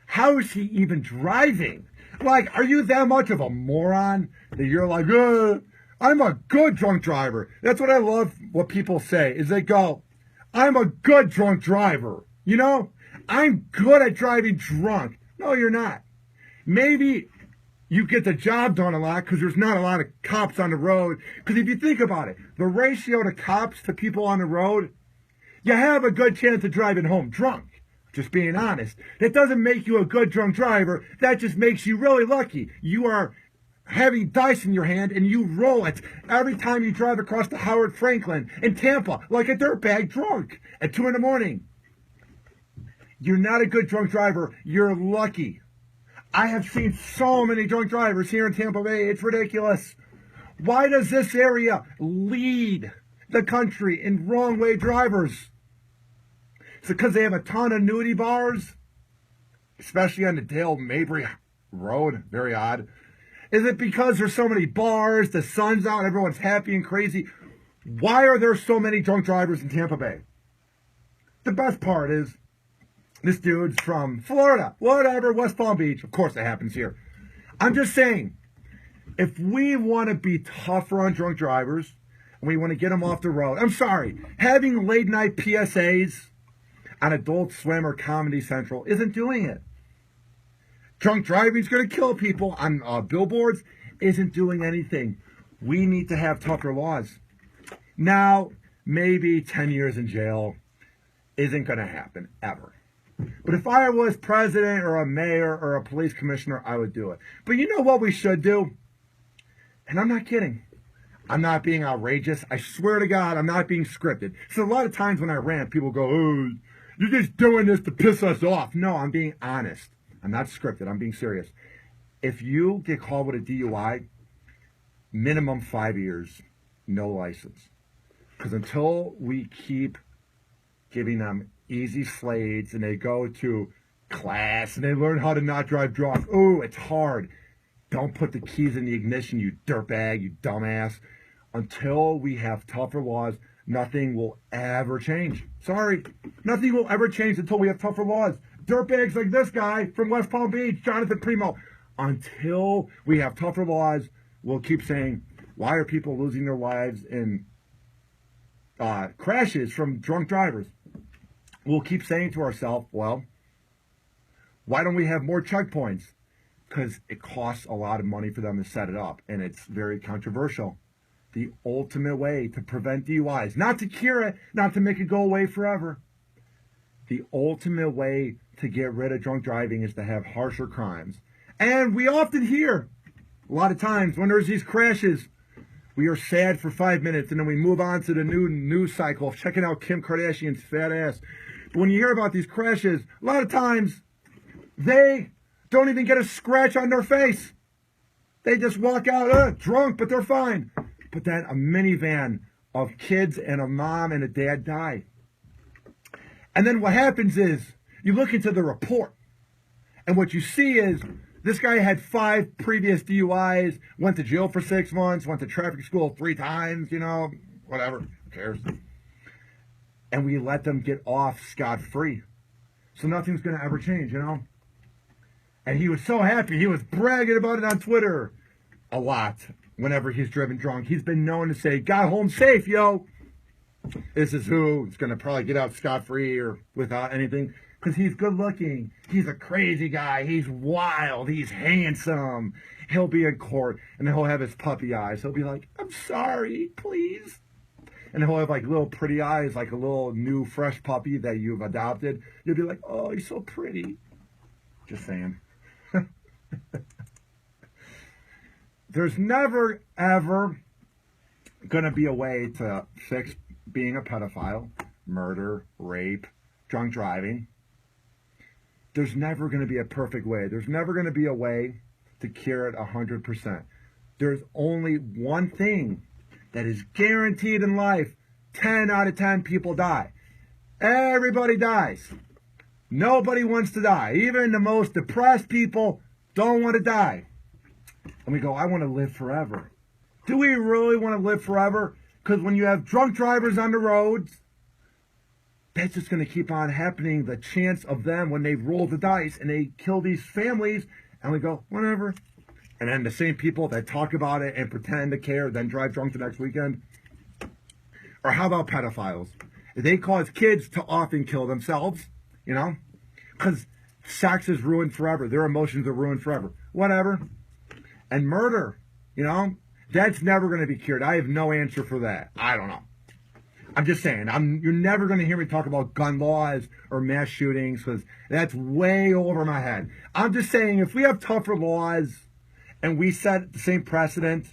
how is he even driving? Like, are you that much of a moron that you're like, I'm a good drunk driver? That's what I love what people say, is they go, I'm a good drunk driver. You know, I'm good at driving drunk. No, you're not. Maybe you get the job done a lot because there's not a lot of cops on the road. Because if you think about it, the ratio to cops to people on the road, you have a good chance of driving home drunk. Just being honest. That doesn't make you a good drunk driver. That just makes you really lucky. You are having dice in your hand and you roll it every time you drive across the Howard Franklin in Tampa like a dirtbag drunk at 2 in the morning. You're not a good drunk driver. You're lucky. I have seen so many drunk drivers here in Tampa Bay. It's ridiculous. Why does this area lead the country in wrong way drivers? Is it because they have a ton of nudie bars? Especially on the Dale Mabry Road. Very odd. Is it because there's so many bars, the sun's out, everyone's happy and crazy? Why are there so many drunk drivers in Tampa Bay? The best part is, this dude's from Florida, whatever, West Palm Beach. Of course that happens here. I'm just saying, if we want to be tougher on drunk drivers and we want to get them off the road, I'm sorry, having late night PSAs on Adult Swim or Comedy Central isn't doing it. Drunk driving is going to kill people on billboards isn't doing anything. We need to have tougher laws. Now, maybe 10 years in jail isn't going to happen, ever. But if I was president or a mayor or a police commissioner, I would do it. But you know what we should do? And I'm not kidding. I'm not being outrageous. I swear to God, I'm not being scripted. So a lot of times when I rant, people go, oh, you're just doing this to piss us off. No, I'm being honest. I'm not scripted. I'm being serious. If you get caught with a DUI, minimum 5 years, no license. Because until we keep giving them easy slates and they go to class and they learn how to not drive drunk, oh, it's hard. Don't put the keys in the ignition, you dirtbag, you dumbass. Until we have tougher laws, nothing will ever change. Sorry, nothing will ever change until we have tougher laws. Dirtbags like this guy from West Palm Beach, Jonathan Primo. Until we have tougher laws, we'll keep saying, why are people losing their lives in crashes from drunk drivers? We'll keep saying to ourselves, well, why don't we have more checkpoints? Because it costs a lot of money for them to set it up, and it's very controversial. The ultimate way to prevent DUIs, not to cure it, not to make it go away forever. The ultimate way to get rid of drunk driving is to have harsher crimes. And we often hear, a lot of times, when there's these crashes, we are sad for 5 minutes, and then we move on to the new news cycle of checking out Kim Kardashian's fat ass. But when you hear about these crashes, a lot of times, they don't even get a scratch on their face. They just walk out drunk, but they're fine. But then a minivan of kids and a mom and a dad die. And then what happens is, you look into the report, and what you see is, this guy had 5 previous DUIs, went to jail for 6 months, went to traffic school 3 times, you know, whatever, who cares? And we let them get off scot-free. So nothing's going to ever change, you know? And he was so happy. He was bragging about it on Twitter a lot whenever he's driven drunk. He's been known to say, got home safe, yo. This is who is going to probably get out scot-free or without anything. Because he's good looking. He's a crazy guy. He's wild. He's handsome. He'll be in court and he'll have his puppy eyes. He'll be like, I'm sorry, please. And he'll have like little pretty eyes, like a little new fresh puppy that you've adopted. You'll be like, oh, he's so pretty. Just saying. There's never, ever going to be a way to fix being a pedophile, murder, rape, drunk driving. There's never going to be a perfect way. There's never going to be a way to cure it 100%. There's only one thing that is guaranteed in life. 10 out of 10 people die. Everybody dies. Nobody wants to die. Even the most depressed people don't want to die. And we go, I want to live forever. Do we really want to live forever? Because when you have drunk drivers on the roads, that's just going to keep on happening. The chance of them, when they roll the dice and they kill these families, and we go, whatever. And then the same people that talk about it and pretend to care, then drive drunk the next weekend. Or how about pedophiles? They cause kids to often kill themselves, you know, because sex is ruined forever. Their emotions are ruined forever. Whatever. And murder, you know, that's never going to be cured. I have no answer for that. I don't know. I'm just saying, you're never going to hear me talk about gun laws or mass shootings because that's way over my head. I'm just saying, if we have tougher laws and we set the same precedent,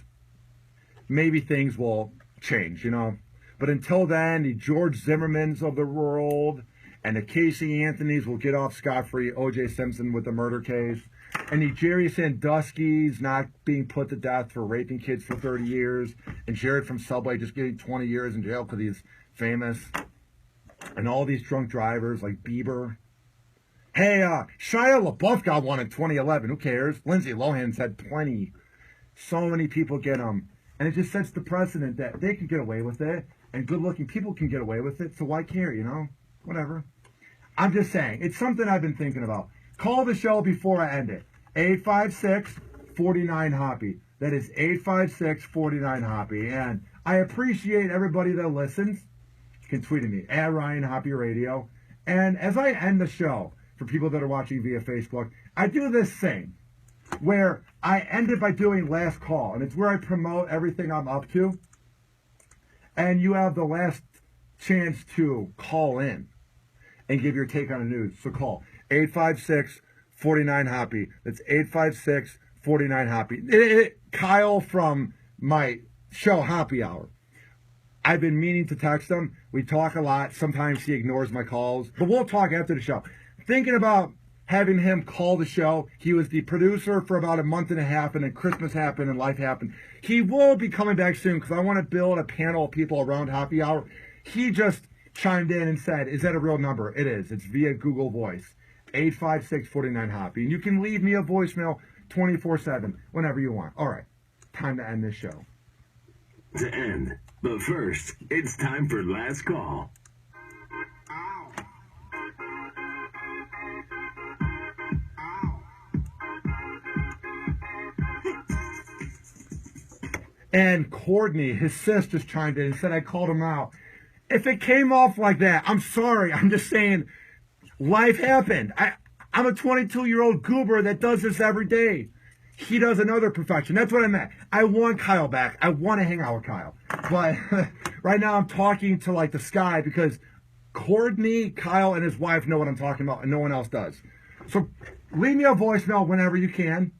maybe things will change, you know. But until then, the George Zimmermans of the world and the Casey Anthonys will get off scot-free. O.J. Simpson with the murder case. And the Jerry Sandusky's not being put to death for raping kids for 30 years. And Jared from Subway just getting 20 years in jail because he's famous. And all these drunk drivers like Bieber. Hey, Shia LaBeouf got one in 2011. Who cares? Lindsay Lohan's had plenty. So many people get them. And it just sets the precedent that they can get away with it. And good-looking people can get away with it. So why care, you know? Whatever. I'm just saying. It's something I've been thinking about. Call the show before I end it. 856-49-HOPPY. That is 856-49-HOPPY. And I appreciate everybody that listens. You can tweet at me, at Ryan Hoppe Radio. And as I end the show, for people that are watching via Facebook, I do this thing where I end it by doing last call. And it's where I promote everything I'm up to. And you have the last chance to call in and give your take on the news. So call 856-49-HOPPY. That's 856-49-HOPPY. Kyle from my show, Hoppe Hour. I've been meaning to text him. We talk a lot. Sometimes he ignores my calls. But we'll talk after the show. Thinking about having him call the show. He was the producer for about a month and a half, and then Christmas happened and life happened. He will be coming back soon because I want to build a panel of people around Hoppe Hour. He just chimed in and said, is that a real number? It is. It's via Google Voice. 856-49-HOPPY. And you can leave me a voicemail 24/7 whenever you want. All right. Time to end this show. To end. But first, it's time for last call. Ow. And Courtney, his sis, just chimed in and said I called him out. If it came off like that, I'm sorry. I'm just saying life happened. I'm a 22-year-old goober that does this every day. He does another perfection. That's what I meant. I want Kyle back. I want to hang out with Kyle. But right now I'm talking to like the sky because Courtney, Kyle, and his wife know what I'm talking about and no one else does. So leave me a voicemail whenever you can.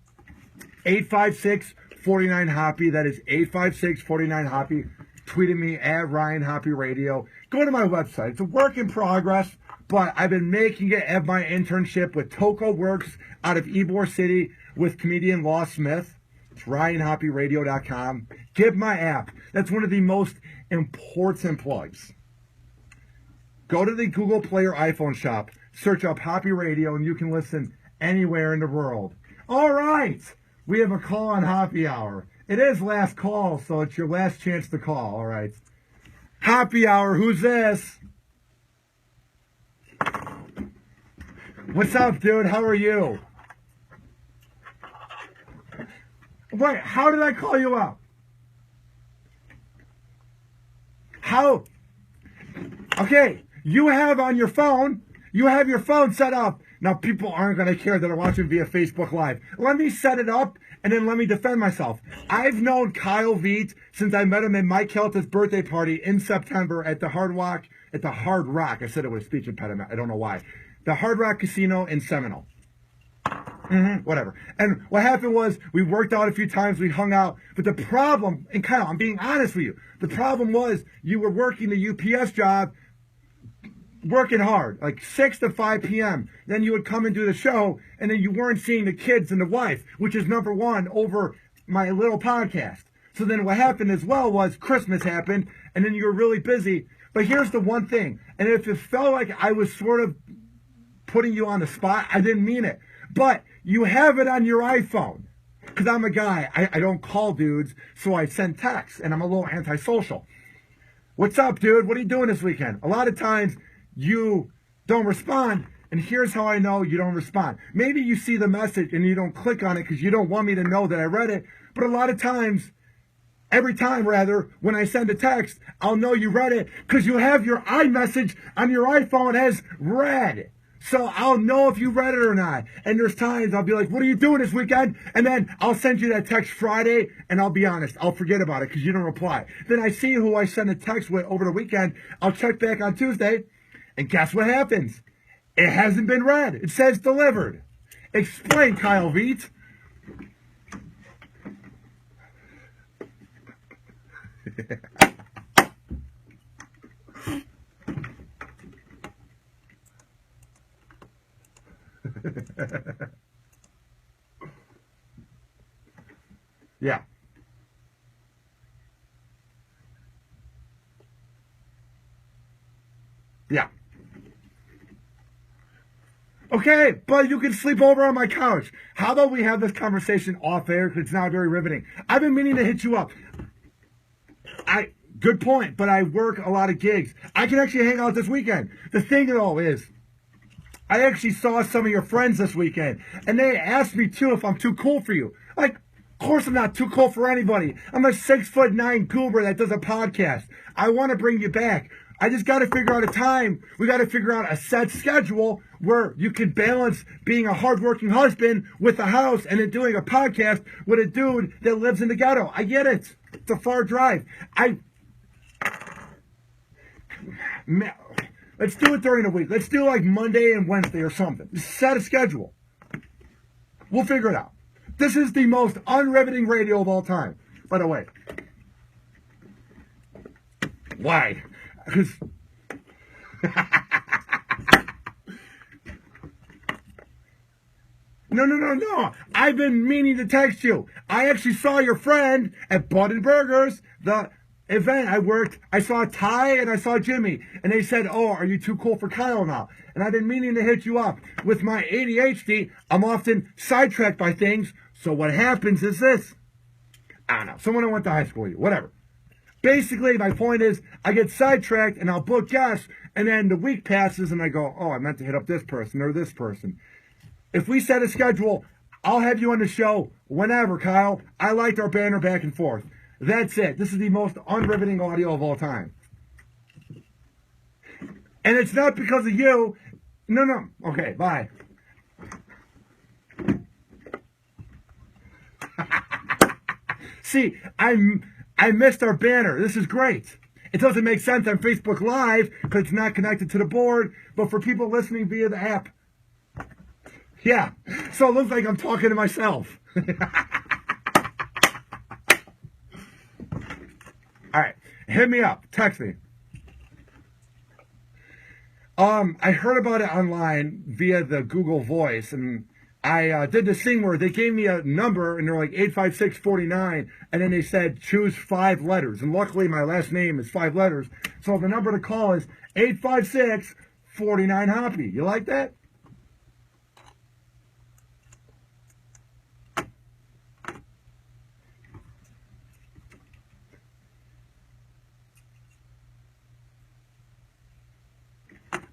856-49-HOPPY. That is 856-49-HOPPY. Tweet at me at Ryan Hoppe Radio. Go to my website. It's a work in progress, but I've been making it at my internship with Toco Works out of Ybor City with comedian Law Smith. It's RyanHoppeRadio.com. Get my app. That's one of the most important plugs. Go to the Google Play or iPhone shop, search up Hoppe Radio, and you can listen anywhere in the world. All right. We have a call on Hoppe Hour. It is last call, so it's your last chance to call. All right. Hoppe Hour, who's this? What's up, dude? How are you? Wait, how did I call you up? How? Okay, you have on your phone, you have your phone set up. Now, people aren't going to care that are watching via Facebook Live. Let me set it up, and then let me defend myself. I've known Kyle Veet since I met him at Mike Kelta's birthday party in September at the Hard Rock. I said it with a speech impediment. I don't know why. The Hard Rock Casino in Seminole. Whatever. And what happened was we worked out a few times. We hung out. But the problem, and Kyle, I'm being honest with you. The problem was you were working the UPS job, working hard, like 6 to 5 p.m. Then you would come and do the show, and then you weren't seeing the kids and the wife, which is number one over my little podcast. So then what happened as well was Christmas happened, and then you were really busy. But here's the one thing, and if it felt like I was sort of putting you on the spot, I didn't mean it. But you have it on your iPhone. Because I'm a guy, I don't call dudes, so I send texts, and I'm a little antisocial. What's up, dude? What are you doing this weekend? A lot of times, you don't respond, and here's how I know you don't respond. Maybe you see the message and you don't click on it because you don't want me to know that I read it, but a lot of times, every time rather, when I send a text, I'll know you read it because you have your iMessage on your iPhone as read. So I'll know if you read it or not. And there's times I'll be like, what are you doing this weekend? And then I'll send you that text Friday, and I'll be honest, I'll forget about it because you don't reply. Then I see who I sent a text with over the weekend. I'll check back on Tuesday. And guess what happens? It hasn't been read. It says delivered. Explain, Kyle Veet. Yeah. Yeah. Okay, but you can sleep over on my couch. How about we have this conversation off air because it's not very riveting. I've been meaning to hit you up. Good point, but I work a lot of gigs. I can actually hang out this weekend. The thing though is, I actually saw some of your friends this weekend, and they asked me too if I'm too cool for you. Like, Of course I'm not too cool for anybody. I'm a 6'9" goober that does a podcast. I want to bring you back. I just got to figure out a time. We got to figure out a set schedule where you can balance being a hardworking husband with a house and then doing a podcast with a dude that lives in the ghetto. I get it. It's a far drive. Let's do it during the week. Let's do like Monday and Wednesday or something. Just set a schedule. We'll figure it out. This is the most unriveting radio of all time. By the way. Why? Because No. I've been meaning to text you. I actually saw your friend at Bud and Burgers, the event I worked. I saw Ty and I saw Jimmy. And they said, oh, are you too cool for Kyle now? And I've been meaning to hit you up. With my ADHD, I'm often sidetracked by things. So what happens is this. I don't know. Someone I went to high school with you. Whatever. Basically, my point is, I get sidetracked and I'll book guests, and then the week passes and I go, oh, I meant to hit up this person or this person. If we set a schedule, I'll have you on the show whenever, Kyle. I liked our banter back and forth. That's it. This is the most unriveting audio of all time. And it's not because of you. No. Okay, bye. See, I missed our banner. This is great. It doesn't make sense on Facebook Live because it's not connected to the board, but for people listening via the app, yeah. So it looks like I'm talking to myself. All right, hit me up. Text me. I heard about it online via the Google Voice, and I did this thing where they gave me a number, and they're like 85649, and then they said choose 5 letters. And luckily, my last name is 5 letters, so the number to call is 856-49-HOPPY. You like that?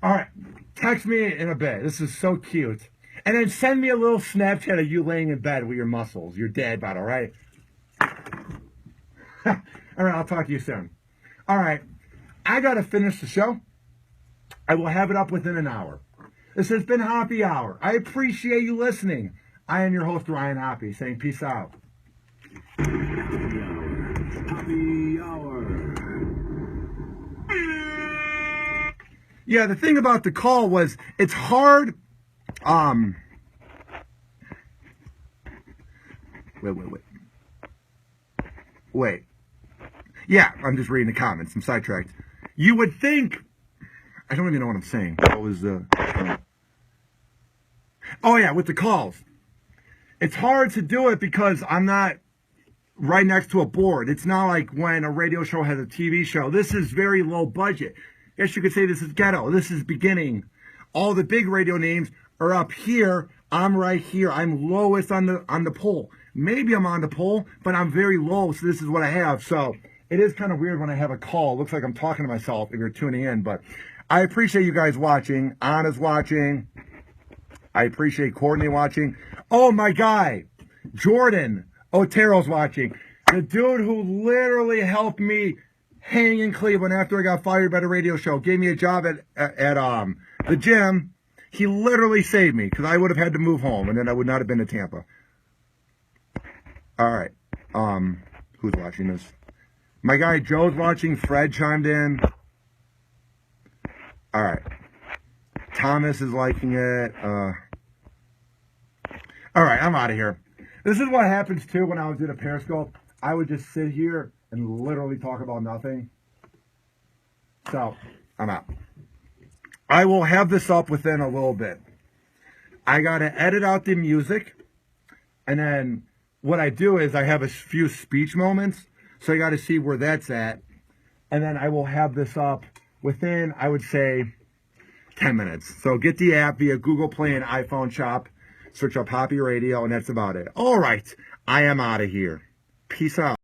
All right, text me in a bit. This is so cute. And then send me a little Snapchat of you laying in bed with your muscles. Your dad bod, all right? All right, I'll talk to you soon. All right, I got to finish the show. I will have it up within an hour. This has been Hoppe Hour. I appreciate you listening. I am your host, Ryan Hoppe, saying peace out. Hoppe Hour. Yeah, the thing about the call was it's hard. Wait. Yeah, I'm just reading the comments. I'm sidetracked. You would think. I don't even know what I'm saying. What was the? Oh yeah, with the calls. It's hard to do it because I'm not right next to a board. It's not like when a radio show has a TV show. This is very low budget. Yes, you could say this is ghetto. This is beginning. All the big radio names are up here. I'm right here. I'm lowest on the pole. Maybe I'm on the pole, but I'm very low, so this is what I have. So it is kind of weird when I have a call. It looks like I'm talking to myself if you're tuning in, but I appreciate you guys watching. Anna's watching. I appreciate Courtney watching. Oh, my guy, Jordan Otero's watching. The dude who literally helped me hang in Cleveland after I got fired by the radio show, gave me a job at the gym. He literally saved me because I would have had to move home and then I would not have been to Tampa. All right. Who's watching this? My guy Joe's watching. Fred chimed in. All right. Thomas is liking it. All right, I'm out of here. This is what happens too when I was in a Periscope. I would just sit here and literally talk about nothing. So, I'm out. I will have this up within a little bit. I got to edit out the music. And then what I do is I have a few speech moments. So I got to see where that's at. And then I will have this up within, I would say, 10 minutes. So get the app via Google Play and iPhone shop. Search up Hoppe Radio, and that's about it. All right. I am out of here. Peace out.